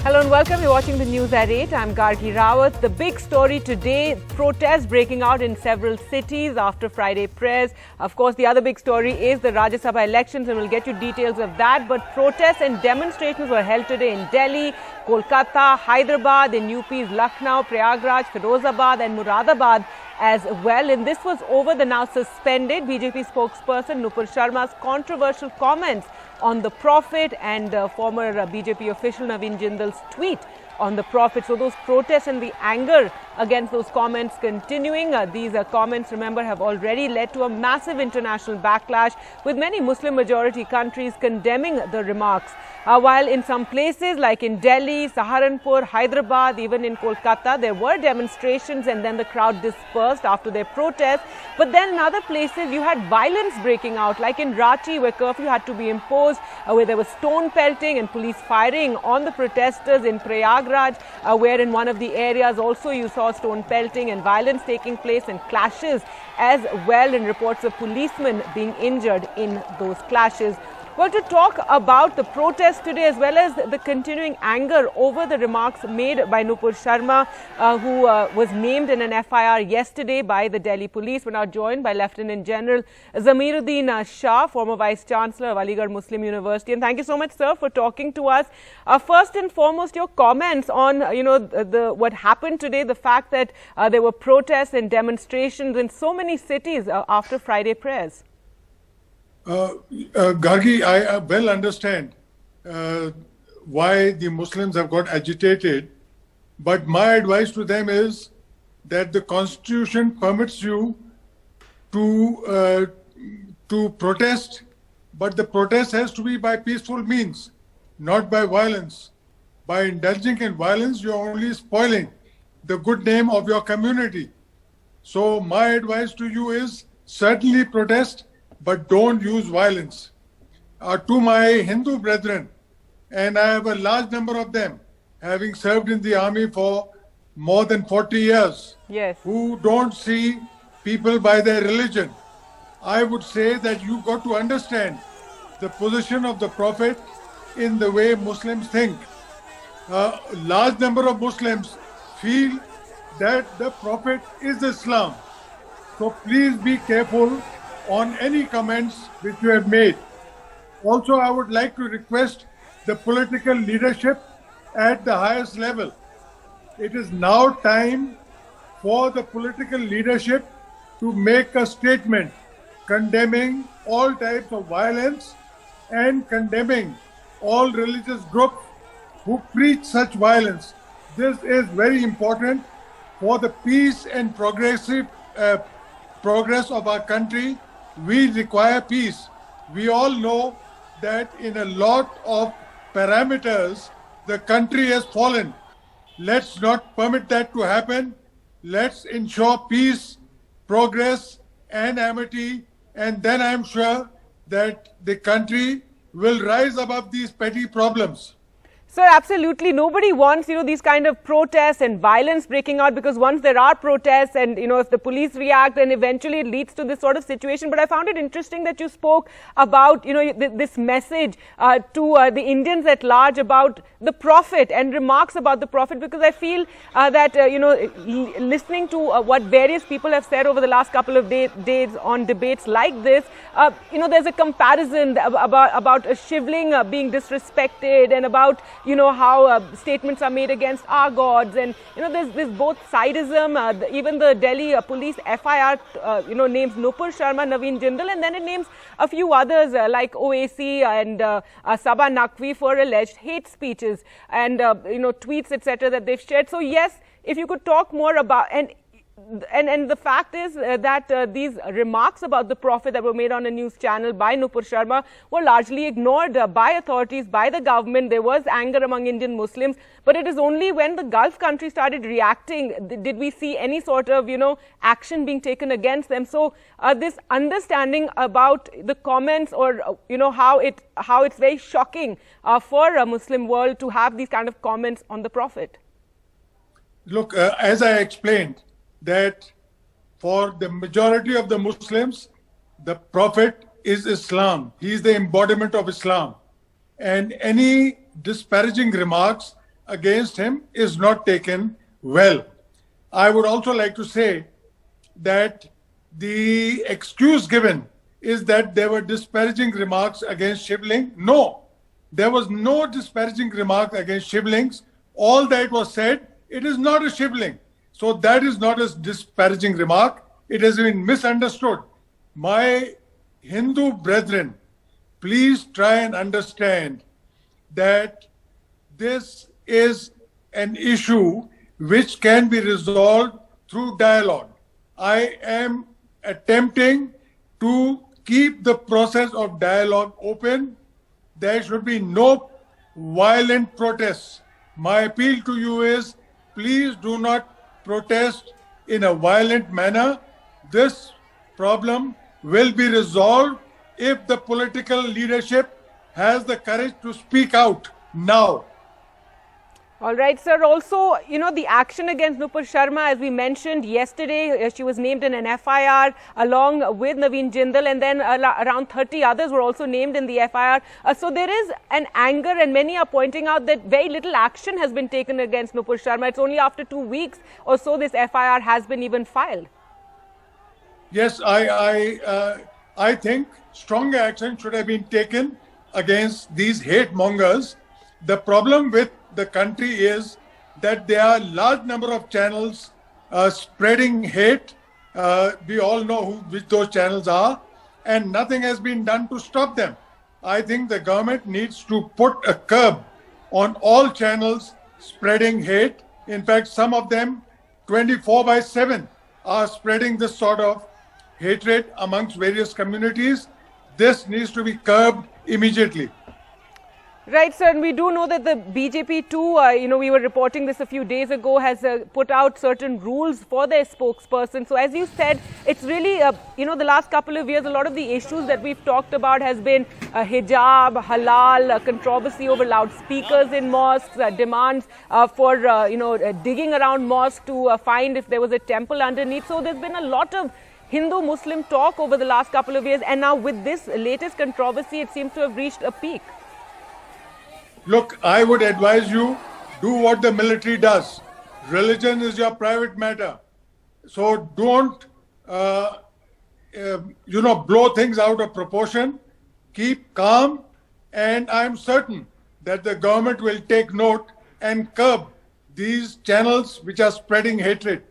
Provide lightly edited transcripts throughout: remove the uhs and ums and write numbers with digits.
Hello and welcome. You're watching the news at 8. I'm Gargi Rawat. The big story today, protests breaking out in several cities after Friday prayers. Of course, the other big story is the Rajya Sabha elections, and we'll get you details of that. But protests and demonstrations were held today in Delhi, Kolkata, Hyderabad, in UP's Lucknow, Prayagraj, Firozabad and Moradabad as well. And this was over the now suspended BJP spokesperson Nupur Sharma's controversial comments on the Prophet and former BJP official Naveen Jindal's tweet on the Prophet. So those protests and the anger against those comments continuing. These comments, remember, have already led to a massive international backlash, with many Muslim majority countries condemning the remarks. While in some places like in Delhi, Saharanpur, Hyderabad, even in Kolkata, there were demonstrations and then the crowd dispersed after their protest. But then in other places you had violence breaking out, like in Ranchi, where curfew had to be imposed, where there was stone pelting and police firing on the protesters. In Prayagraj, where in one of the areas also you saw stone pelting and violence taking place and clashes as well, and reports of policemen being injured in those clashes. Well, to talk about the protest today as well as the continuing anger over the remarks made by Nupur Sharma, who was named in an FIR yesterday by the Delhi police, we're now joined by Lieutenant General Zameer Shah, former Vice Chancellor of Aligarh Muslim University. And thank you so much, sir, for talking to us. First and foremost, your comments on what happened today, the fact that there were protests and demonstrations in so many cities after Friday prayers. Gargi, I well understand why the Muslims have got agitated, but my advice to them is that the Constitution permits you to protest, but the protest has to be by peaceful means, not by violence. By indulging in violence, you're only spoiling the good name of your community. So my advice to you is certainly protest, but don't use violence. To my Hindu brethren, and I have a large number of them, having served in the army for more than 40 years, yes, who don't see people by their religion, I would say that you got to understand the position of the Prophet in the way Muslims think. A large number of Muslims feel that the Prophet is Islam. So please be careful on any comments which you have made. Also, I would like to request the political leadership at the highest level. It is now time for the political leadership to make a statement condemning all types of violence and condemning all religious groups who preach such violence. This is very important for the peace and progress of our country. We require peace. We all know that in a lot of parameters, the country has fallen. Let's not permit that to happen. Let's ensure peace, progress, and amity, and then I'm sure that the country will rise above these petty problems. Sir, absolutely. Nobody wants, these kind of protests and violence breaking out, because once there are protests and, if the police react, then eventually it leads to this sort of situation. But I found it interesting that you spoke about, this message to the Indians at large about the Prophet and remarks about the Prophet, because I feel that, listening to what various people have said over the last couple of days on debates like this, there's a comparison about a shivling being disrespected, and about how statements are made against our gods, and there's both sidism. Even the Delhi police FIR names Nupur Sharma, Naveen Jindal, and then it names a few others like OAC and Sabah Naqvi for alleged hate speeches and tweets, etc., that they've shared. So yes, if you could talk more about, and the fact is that these remarks about the Prophet that were made on a news channel by Nupur Sharma were largely ignored by authorities, by the government. There was anger among Indian Muslims, but it is only when the Gulf countries started reacting did we see any sort of, action being taken against them. So this understanding about the comments, or, how it's very shocking for a Muslim world to have these kind of comments on the Prophet. Look, as I explained, that for the majority of the Muslims, the Prophet is Islam. He is the embodiment of Islam. And any disparaging remarks against him is not taken well. I would also like to say that the excuse given is that there were disparaging remarks against Shivling. No, there was no disparaging remark against Shivlings. All that was said, it is not a Shivling. So that is not a disparaging remark. It has been misunderstood. My Hindu brethren, please try and understand that this is an issue which can be resolved through dialogue. I am attempting to keep the process of dialogue open. There should be no violent protests. My appeal to you is, please do not protest in a violent manner. This problem will be resolved if the political leadership has the courage to speak out now. All right, sir. Also, the action against Nupur Sharma, as we mentioned yesterday, she was named in an FIR along with Naveen Jindal, and then around 30 others were also named in the FIR. So there is an anger, and many are pointing out that very little action has been taken against Nupur Sharma. It's only after 2 weeks or so this FIR has been even filed. Yes, I think stronger action should have been taken against these hate mongers. The problem with the country is that there are a large number of channels spreading hate. We all know which those channels are, and nothing has been done to stop them. I think the government needs to put a curb on all channels spreading hate. In fact, some of them 24/7 are spreading this sort of hatred amongst various communities. This needs to be curbed immediately. Right, sir. And we do know that the BJP too, we were reporting this a few days ago, has put out certain rules for their spokesperson. So as you said, it's really, the last couple of years, a lot of the issues that we've talked about has been hijab, halal, controversy over loudspeakers in mosques, demands for, digging around mosques to find if there was a temple underneath. So there's been a lot of Hindu-Muslim talk over the last couple of years. And now with this latest controversy, it seems to have reached a peak. Look, I would advise you, do what the military does. Religion is your private matter. So don't, blow things out of proportion. Keep calm. And I'm certain that the government will take note and curb these channels which are spreading hatred.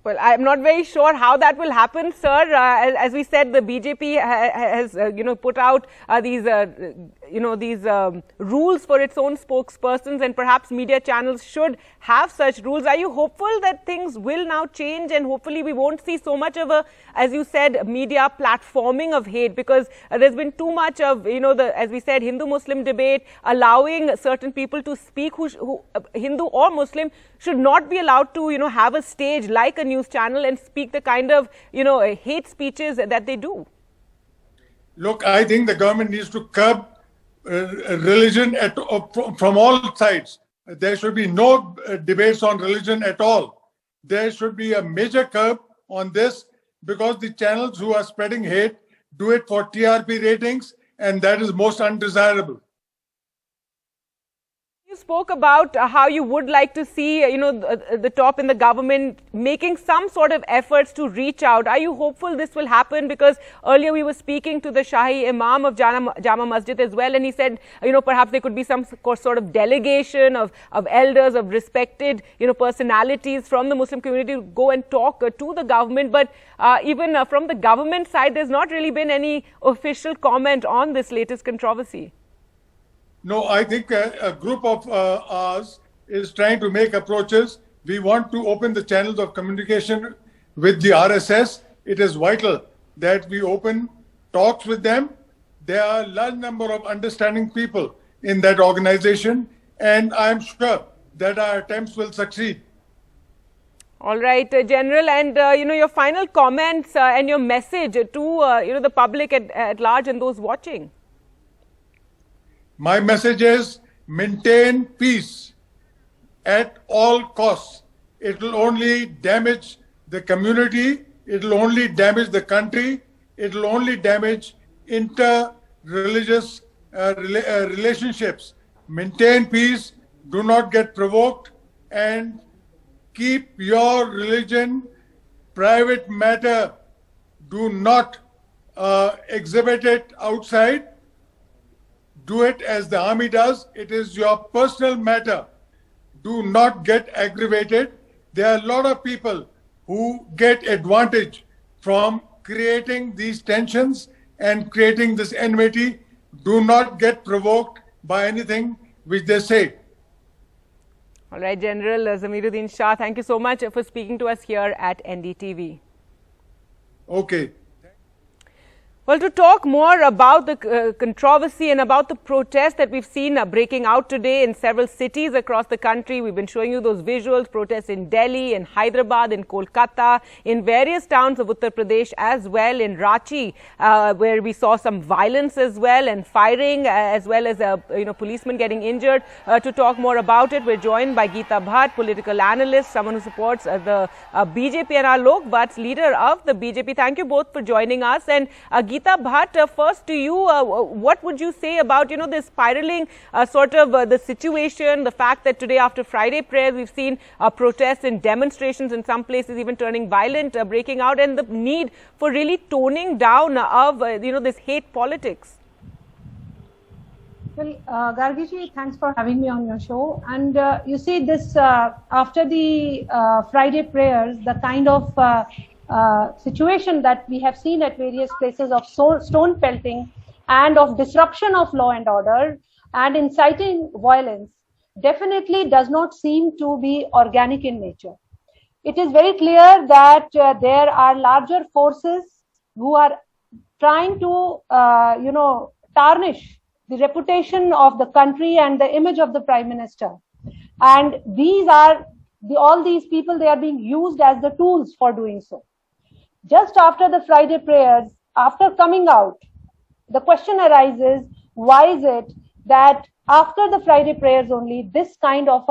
Well, I'm not very sure how that will happen, sir. As we said, the BJP has, put out these rules for its own spokespersons, and perhaps media channels should have such rules. Are you hopeful that things will now change, and hopefully we won't see so much of a, as you said, media platforming of hate? Because there's been too much of, as we said, Hindu-Muslim debate, allowing certain people to speak who Hindu or Muslim should not be allowed to, have a stage like a news channel and speak the kind of, hate speeches that they do. Look, I think the government needs to curb religion from all sides. There should be no debates on religion at all. There should be a major curb on this, because the channels who are spreading hate do it for TRP ratings, and that is most undesirable. You spoke about how you would like to see, the top in the government making some sort of efforts to reach out. Are you hopeful this will happen? Because earlier we were speaking to the Shahi Imam of Jama Masjid as well, and he said, perhaps there could be some sort of delegation of elders, of respected, personalities from the Muslim community to go and talk to the government. But even from the government side, there's not really been any official comment on this latest controversy. No, I think a group of ours is trying to make approaches. We want to open the channels of communication with the RSS. It is vital that we open talks with them. There are a large number of understanding people in that organization, and I'm sure that our attempts will succeed. All right, General, and your final comments and your message to the public at large and those watching. My message is maintain peace at all costs. It will only damage the community. It will only damage the country. It will only damage inter-religious relationships. maintain peace, do not get provoked, and keep your religion private matter. Do not exhibit it outside. Do it as the army does. It is your personal matter. Do not get aggravated. There are a lot of people who get advantage from creating these tensions and creating this enmity. Do not get provoked by anything which they say. All right, General Zameeruddin Shah, thank you so much for speaking to us here at NDTV. Okay. Well, to talk more about the controversy and about the protest that we've seen breaking out today in several cities across the country, we've been showing you those visuals, protests in Delhi, in Hyderabad, in Kolkata, in various towns of Uttar Pradesh as well, in Ranchi, where we saw some violence as well and firing, as well as policemen getting injured. To talk more about it, we're joined by Geeta Bhatt, political analyst, someone who supports the BJP and Alok Bhatt's leader of the BJP. Thank you both for joining us. And Geeta Bhatt, first to you, what would you say about, this spiraling the situation, the fact that today after Friday prayers, we've seen protests and demonstrations in some places even turning violent, breaking out, and the need for really toning down of, this hate politics? Well, Gargiji, thanks for having me on your show. And you see this, after the Friday prayers, the kind of situation that we have seen at various places of stone pelting and of disruption of law and order and inciting violence definitely does not seem to be organic in nature. It is very clear that there are larger forces who are trying to, tarnish the reputation of the country and the image of the Prime Minister. And these are, all these people, they are being used as the tools for doing so. Just after the Friday prayers, after coming out, the question arises, why is it that after the Friday prayers only, this kind of,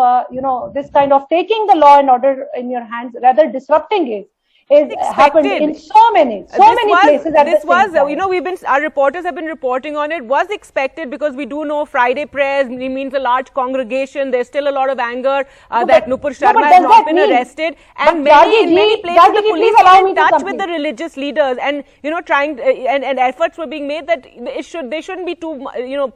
taking the law and order in your hands, rather disrupting it, is happened in so many places at the same time. Our reporters have been reporting on it. Was expected because we do know Friday prayers means a large congregation. There's still a lot of anger that Nupur Sharma has not been arrested, and in many places the police are in touch with the religious leaders, and trying and efforts were being made that they shouldn't be too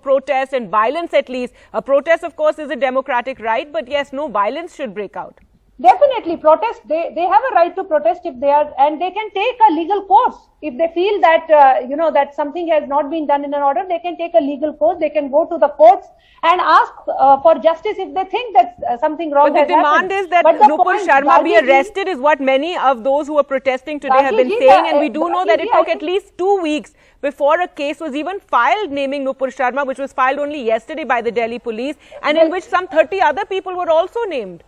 protests and violence. At least a protest, of course, is a democratic right, but yes, no violence should break out. Definitely protest. They have a right to protest if they are, and they can take a legal course if they feel that that something has not been done in an order. They can take a legal course. They can go to the courts and ask for justice if they think that something wrong has happened. But the demand is that Nupur Sharma be arrested is what many of those who are protesting today have been saying, and we do know that it took at least 2 weeks before a case was even filed naming Nupur Sharma, which was filed only yesterday by the Delhi police, and in which some 30 other people were also named.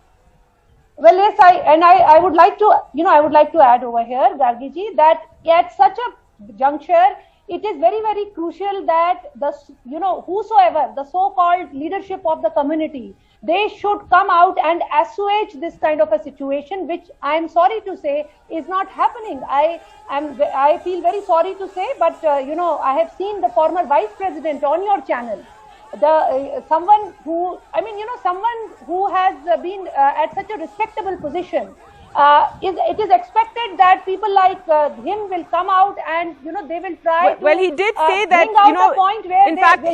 Well, yes, I would like to, I would like to add over here, Gargiji, that at such a juncture, it is very, very crucial that whosoever, the so-called leadership of the community, they should come out and assuage this kind of a situation, which I am sorry to say is not happening. I feel very sorry to say, but I have seen the former vice president on your channel. Someone who has been at such a respectable position. It is expected that people like him will come out and they will try. Well, he did say that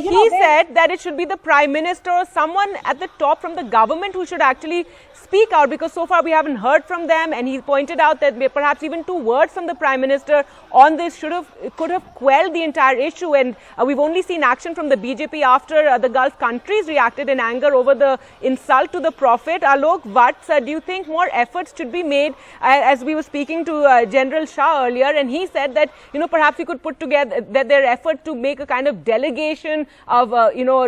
he said that it should be the Prime Minister or someone at the top from the government who should actually speak out, because so far we haven't heard from them, and he pointed out that perhaps even 2 words from the Prime Minister on this could have quelled the entire issue, and we've only seen action from the BJP after the Gulf countries reacted in anger over the insult to the Prophet. Alok Bhatt, do you think more efforts should be made, as we were speaking to General Shah earlier, and he said that perhaps we could put together their effort to make a kind of delegation of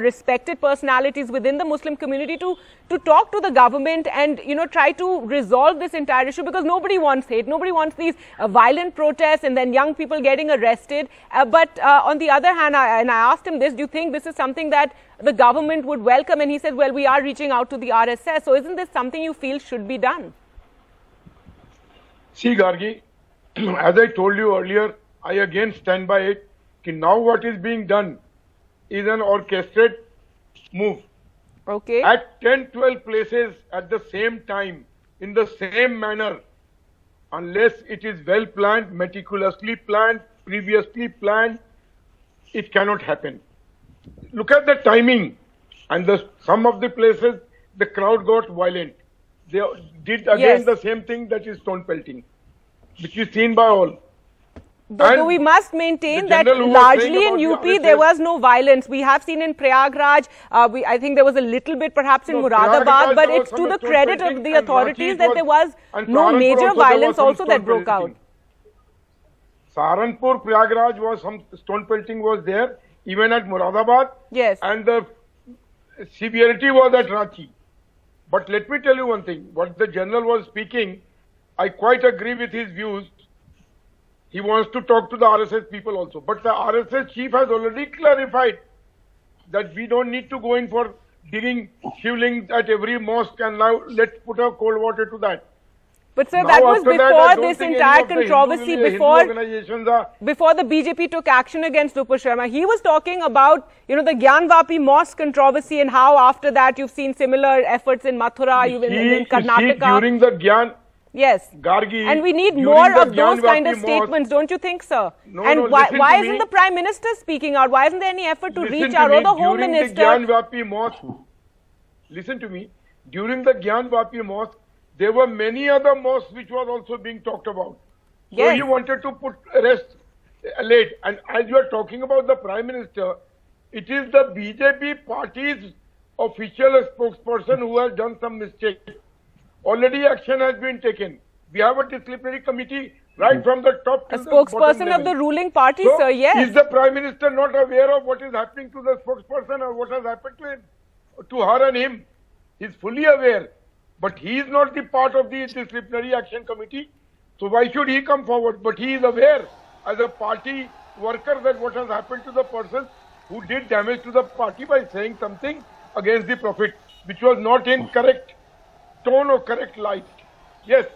respected personalities within the Muslim community to talk to the government and try to resolve this entire issue, because nobody wants hate, nobody wants these violent protests and then young people getting arrested. But on the other hand, I asked him this: do you think this is something that the government would welcome? And he said, well, we are reaching out to the RSS. So isn't this something you feel should be done? See, Gargi, as I told you earlier, I again stand by it. Now what is being done is an orchestrated move Okay. At 10, 12 places at the same time, in the same manner, unless it is well planned, meticulously planned, previously planned, it cannot happen. Look at the timing, and some of the places the crowd got violent. They did again the same thing, that is stone pelting, which is seen by all. Though we must maintain that largely in UP there was no violence. We have seen in Prayagraj, I think there was a little bit perhaps in Moradabad, but it's to the credit of the authorities that there was no major violence also that broke out. Saharanpur, Prayagraj was some stone pelting was there, even at Moradabad. Yes. And the severity was at Ranchi. But let me tell you one thing, what the general was speaking, I quite agree with his views. He wants to talk to the RSS people also. But the RSS chief has already clarified that we don't need to go in for digging shivlings at every mosque, and now let's put a cold water to that. But sir, that was before this entire controversy, before the BJP took action against Nupur Sharma. He was talking about, the Gyanvapi mosque controversy and how after that you've seen similar efforts in Mathura, in Karnataka. During the Gyan... Yes, Gargi, and we need more of those kind of statements, don't you think, sir? And why isn't the Prime Minister speaking out? Why isn't there any effort to reach out, or the Home Minister? During the Gyanvapi mosque, listen to me, during the Gyanvapi mosque, there were many other mosques which was also being talked about. So he wanted to put arrest late. And as you are talking about the Prime Minister, it is the BJP party's official spokesperson who has done some mistake. Already action has been taken. We have a disciplinary committee right from the top to the bottom spokesperson of the ruling party, so, sir, yes. Is the Prime Minister not aware of what is happening to the spokesperson or what has happened to him, to her and him? He is fully aware. But he is not the part of the disciplinary action committee. So why should he come forward? But he is aware as a party worker that what has happened to the person who did damage to the party by saying something against the Prophet, which was not in correct tone or correct light. Yes,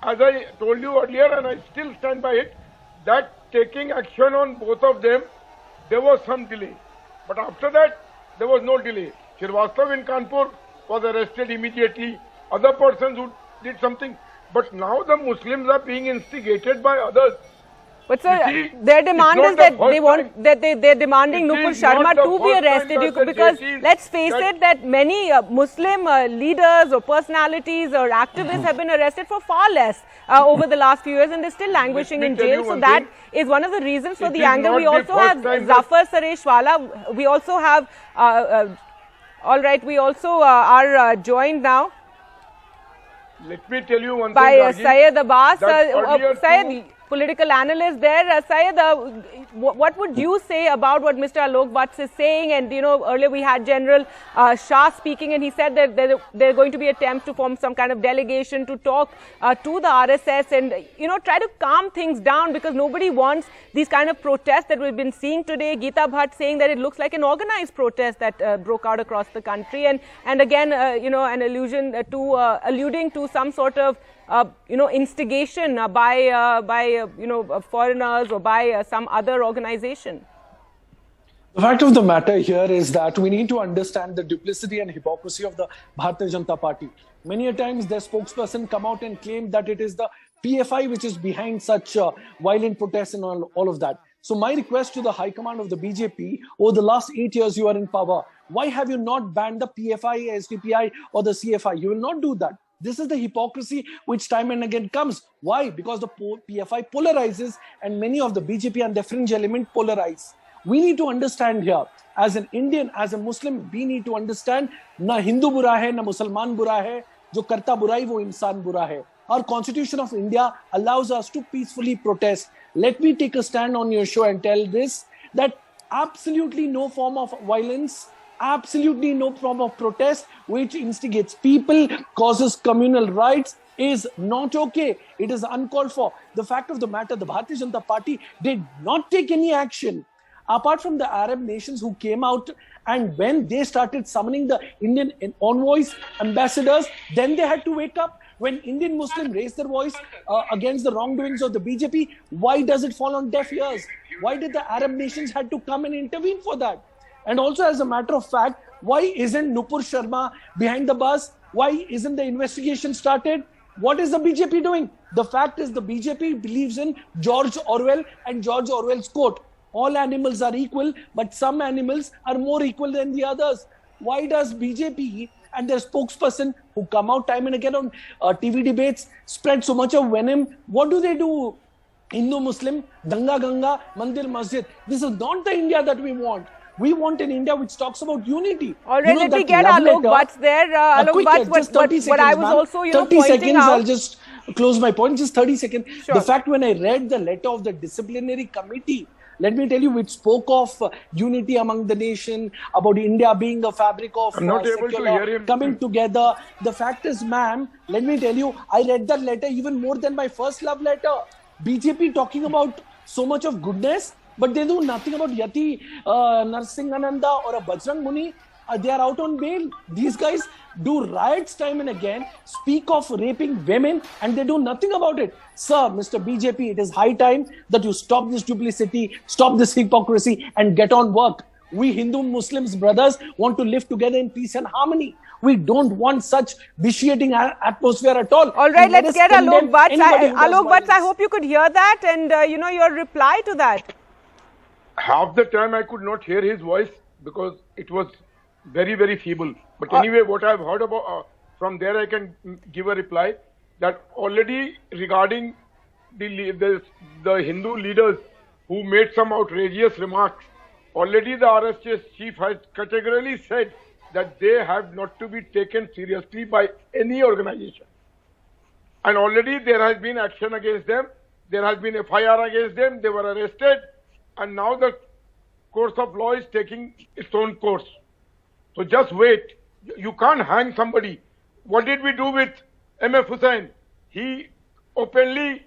as I told you earlier, and I still stand by it, that taking action on both of them, there was some delay. But after that, there was no delay. Srivastava in Kanpur was arrested immediately. Other persons who did something. But now the Muslims are being instigated by others. But sir, their demand is that they're demanding Nupur Sharma to be arrested, because let's face it that many Muslim leaders or personalities or activists have been arrested for far less over the last few years, and they're still languishing in jail. So that is one of the reasons for the anger. We also have Zafar Sareshwala. We also have, all right, we also are joined now. Let me tell you one by thing, Syed Abbas, Syed, political analyst there. Syed, what would you say about what Mr. Alok Butts is saying? And earlier we had General Shah speaking, and he said that there are going to be attempts to form some kind of delegation to talk to the RSS and try to calm things down, because nobody wants these kind of protests that we've been seeing today. Geeta Bhatt saying that it looks like an organized protest that broke out across the country, and again an alluding to some sort of instigation by foreigners or by some other organization. The fact of the matter here is that we need to understand the duplicity and hypocrisy of the Bharatiya Janata Party. Many a times their spokesperson come out and claim that it is the PFI which is behind such violent protests and all of that. So my request to the High Command of the BJP, over the last 8 years you are in power, why have you not banned the PFI, SDPI or the CFI? You will not do that. This is the hypocrisy which time and again comes. Why? Because the PFI polarizes and many of the BJP and their fringe element polarize. We need to understand here, as an Indian, as a Muslim, we need to understand, na Hindu bura hai, na Musalman bura hai, jo karta burai wo insan bura hai. Our Constitution of India allows us to peacefully protest. Let me take a stand on your show and tell this, that absolutely no form of violence, absolutely no form of protest which instigates people, causes communal riots, is not okay. It is uncalled for. The fact of the matter, the Bharatiya Janata Party did not take any action. Apart from the Arab nations who came out, and when they started summoning the Indian envoys, ambassadors, then they had to wake up. When Indian Muslims raised their voice against the wrongdoings of the BJP, why does it fall on deaf ears? Why did the Arab nations had to come and intervene for that? And also, as a matter of fact, Why isn't Nupur Sharma behind the bus? Why isn't the investigation started? What is the BJP doing? The fact is the BJP believes in George Orwell and George Orwell's quote. All animals are equal, but some animals are more equal than the others. Why does BJP and their spokesperson who come out time and again on TV debates spread so much of venom? What do? Hindu, Muslim, Danga, Ganga, Mandir, Masjid. This is not the India that we want. We want an India which talks about unity. All right, let me get Alok Butts there. Alok Butts, what I was also, 30 seconds, out. I'll just close my point. Just 30 seconds. Sure. The fact when I read the letter of the disciplinary committee, let me tell you, which spoke of unity among the nation, about India being a fabric of secular, coming together. The fact is, ma'am, let me tell you, I read that letter even more than my first love letter. BJP talking about so much of goodness, but they do nothing about Yati Narsingananda or a Bajrang Muni. They are out on bail. These guys do riots time and again, speak of raping women, and they do nothing about it. Sir, Mr. BJP, it is high time that you stop this duplicity, stop this hypocrisy, and get on work. We Hindu Muslims brothers want to live together in peace and harmony. We don't want such vitiating atmosphere at all. All right, let's get Alok Butts. Alok Butts, I hope you could hear that and, your reply to that. Half the time I could not hear his voice because it was very, very feeble. But anyway, what I've heard about from there, I can give a reply that already regarding the Hindu leaders who made some outrageous remarks, already the RSS chief has categorically said that they have not to be taken seriously by any organization. And already there has been action against them. There has been FIR against them. They were arrested. And now the course of law is taking its own course. So just wait. You can't hang somebody. What did we do with M.F. Hussain? He openly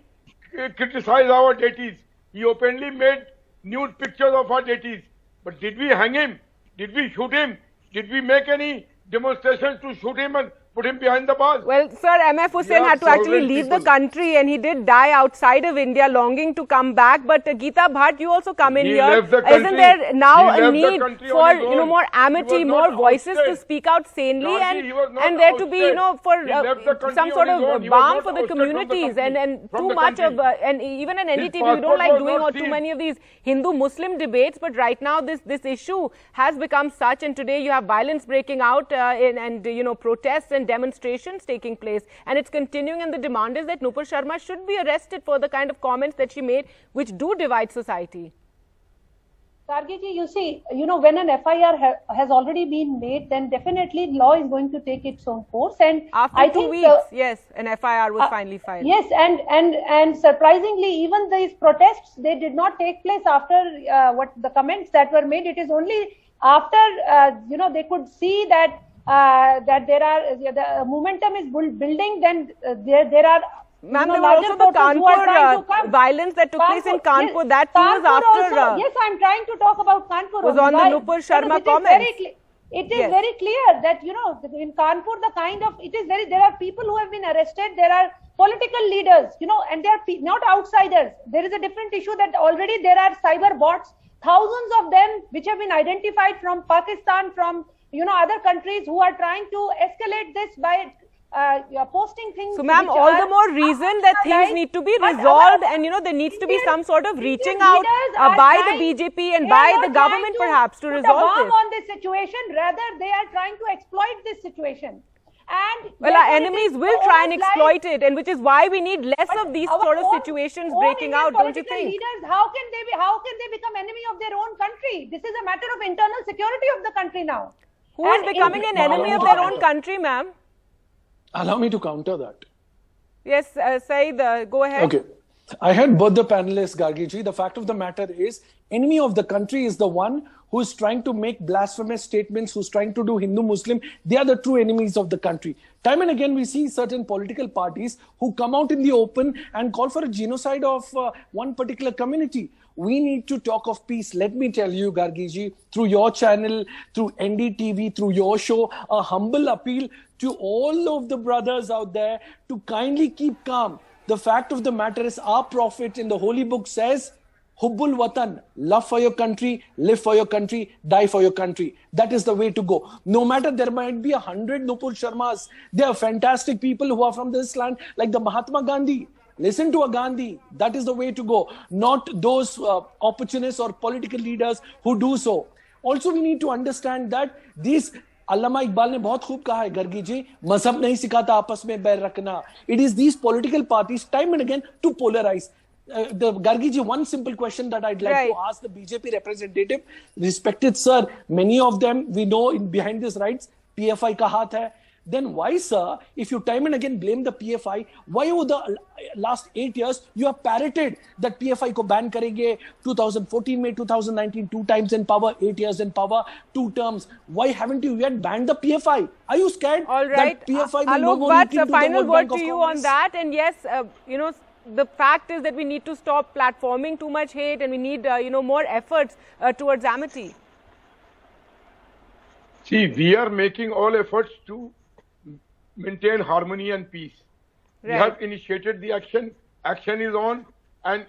criticized our deities. He openly made nude pictures of our deities. But did we hang him? Did we shoot him? Did we make any demonstrations to shoot him and put him behind the bars? Well, sir, M.F. Hussain had to actually leave the country and he did die outside of India longing to come back. But Geeta Bhatt, you also come in here. Isn't there now a need for, more amity, more voices to speak out sanely and there to be, for some sort of balm for the communities and too much of, and even in NDTV, we don't like doing too many of these Hindu-Muslim debates. But right now, this issue has become such, and today you have violence breaking out and protests and demonstrations taking place, and it's continuing, and the demand is that Nupur Sharma should be arrested for the kind of comments that she made which do divide society. Gargiji, you see, when an FIR has already been made, then definitely law is going to take its own course. And after 2 weeks, yes, an FIR was finally filed. Yes, and surprisingly, even these protests, they did not take place after what the comments that were made. It is only after they could see that there are the momentum is building. Then there are. Ma'am, there was also the Kanpur violence that took place in Kanpur. Yes, that too was after. Also, yes, I'm trying to talk about Kanpur. Was on the Nupur Sharma comments. It is very clear that in Kanpur there are people who have been arrested. There are political leaders, and they are not outsiders. There is a different issue that already there are cyber bots, thousands of them which have been identified from Pakistan, from other countries who are trying to escalate this by posting things. So, ma'am, all the more reason that things need to be resolved, and there needs to be some sort of reaching out by the BJP and by the government perhaps to resolve this. On this situation, rather they are trying to exploit this situation. And well, our enemies will try and exploit it, and which is why we need less of these sort of situations breaking out, don't you think? Leaders, how can they become enemy of their own country? This is a matter of internal security of the country now. Who is becoming an enemy of their own country, ma'am? Allow me to counter that. Yes, Saeed, go ahead. Okay. I heard both the panelists, Gargiji. The fact of the matter is, enemy of the country is the one who is trying to make blasphemous statements, who's trying to do Hindu-Muslim. They are the true enemies of the country. Time and again, we see certain political parties who come out in the open and call for a genocide of one particular community. We need to talk of peace. Let me tell you, Gargiji, through your channel, through NDTV, through your show, a humble appeal to all of the brothers out there to kindly keep calm. The fact of the matter is, our Prophet in the Holy Book says, Hubbul Watan, love for your country, live for your country, die for your country. That is the way to go. No matter there might be 100 Nupur Sharmas, they are fantastic people who are from this land, like the Mahatma Gandhi. Listen to a Gandhi. That is the way to go. Not those opportunists or political leaders who do so. Also, we need to understand that these अल्लामा इकबाल ने बहुत खूब कहा है गर्गी जी मजहब नहीं सिखाता आपस में बैर रखना it is these political parties time and again to polarize the Gargi ji, one simple question that I'd like to ask the BJP representative, respected sir, many of them we know in behind these rights PFI ka haath hai. Then why, sir, if you time and again blame the PFI, why over the last 8 years you have parroted that PFI ko ban karenge 2014 May 2019 2 times in power, 8 years in power, 2 terms. Why haven't you yet banned the PFI? Are you scared that PFI will no more Alok, but a final word to you on that. And yes, you know, the fact is that we need to stop platforming too much hate, and we need you know, more efforts towards amity. See, we are making all efforts to maintain harmony and peace. We have initiated the action. Action is on, and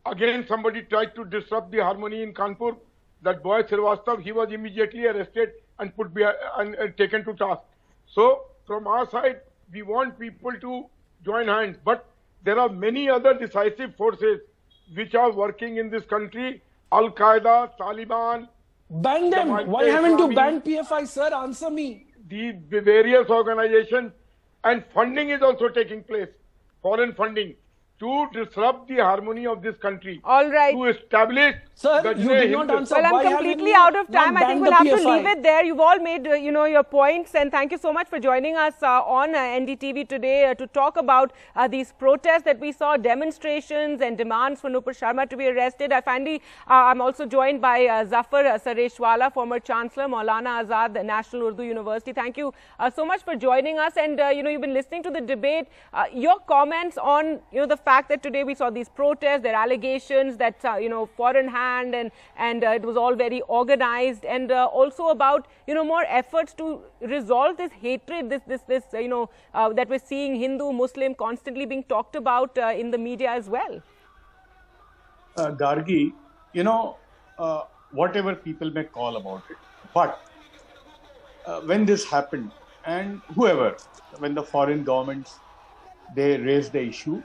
again somebody tried to disrupt the harmony in Kanpur. That boy Srivastava, he was immediately arrested and put and taken to task. So from our side, we want people to join hands, but there are many other decisive forces which are working in this country. Al-Qaeda, Taliban. Ban them. Why haven't you banned PFI, sir? Answer me. The various organizations, and funding is also taking place, foreign funding, to disrupt the harmony of this country. All right. To establish... Sir, you did not answer. Well, I'm completely out of time. I think we'll have to leave it there. You've all made, you know, your points, and thank you so much for joining us on NDTV today to talk about these protests that we saw, demonstrations and demands for Nupur Sharma to be arrested. I'm also joined by Zafar Sareshwala, former Chancellor, Maulana Azad National Urdu University. Thank you so much for joining us. And, you know, you've been listening to the debate. Your comments on, you know, the fact that today we saw these protests, their allegations that, you know, foreign hand and it was all very organized, and also about, you know, more efforts to resolve this hatred, this you know, that we're seeing Hindu, Muslim constantly being talked about in the media as well. Gargi, you know, whatever people may call about it, but when this happened, and whoever, when the foreign governments, they raised the issue,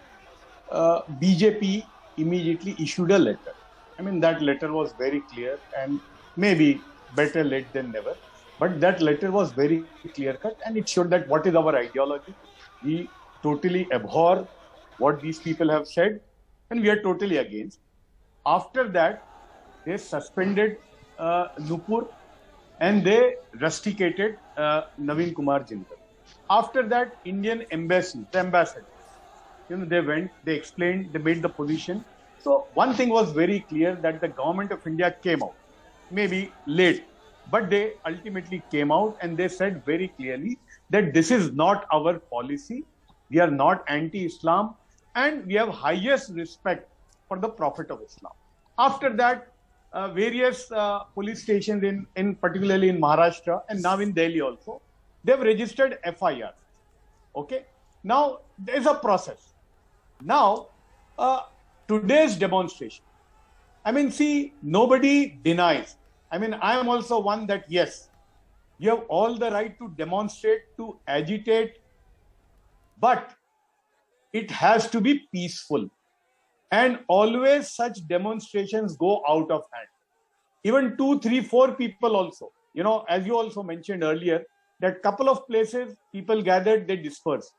BJP immediately issued a letter. I mean, that letter was very clear, and maybe better late than never. But that letter was very clear-cut, and it showed that what is our ideology. We totally abhor what these people have said, and we are totally against. After that, they suspended Nupur, and they rusticated Naveen Jindal. After that, Indian embassy, the ambassador, you know, they went, they explained, they made the position. So one thing was very clear, that the government of India came out, maybe late, but they ultimately came out and they said very clearly that this is not our policy. We are not anti-Islam, and we have highest respect for the Prophet of Islam. After that, various police stations in particularly in Maharashtra and now in Delhi also, they've registered FIR. Okay. Now there is a process. Now, today's demonstration, I mean, see, nobody denies. I mean, I am also one that, yes, you have all the right to demonstrate, to agitate, but it has to be peaceful. And always such demonstrations go out of hand. Even 2, 3, 4 people also, you know, as you also mentioned earlier, that couple of places people gathered, they dispersed.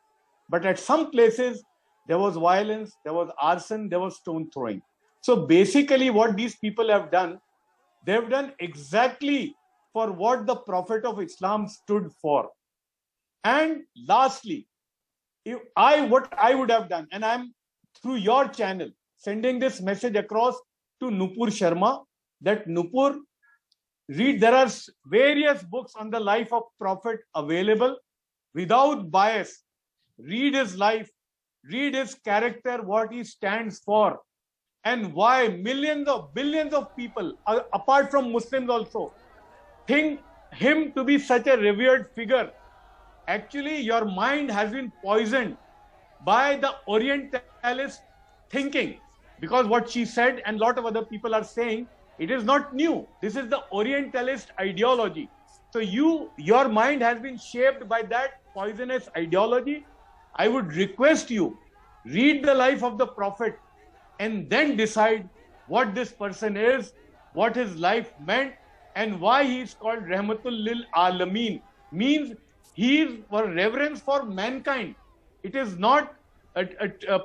But at some places, there was violence, there was arson, there was stone throwing. So basically what these people have done, they've done exactly for what the Prophet of Islam stood for. And lastly, what I would have done, and I'm through your channel sending this message across to Nupur Sharma, that Nupur, read, there are various books on the life of Prophet available without bias. Read his life, read his character, what he stands for, and why billions of people, apart from Muslims also, think him to be such a revered figure. Actually, your mind has been poisoned by the Orientalist thinking. because what she said and a lot of other people are saying, it is not new. This is the Orientalist ideology. So your mind has been shaped by that poisonous ideology. I would request you, read the life of the Prophet and then decide what this person is, what his life meant, and why he is called Rahmatul Lil Alameen. Means he is for reverence for mankind. It is not,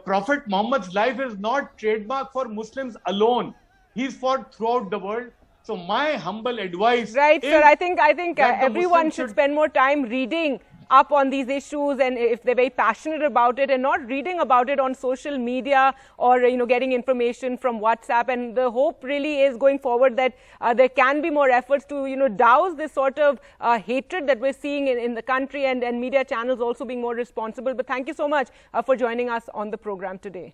Prophet Muhammad's life is not trademark for Muslims alone. He is for throughout the world. So my humble advice, right, is sir. I think everyone Muslims should spend more time reading up on these issues, and if they're very passionate about it, and not reading about it on social media or getting information from WhatsApp. And the hope really is going forward that there can be more efforts to douse this sort of hatred that we're seeing in the country, and media channels also being more responsible. But thank you so much for joining us on the program today.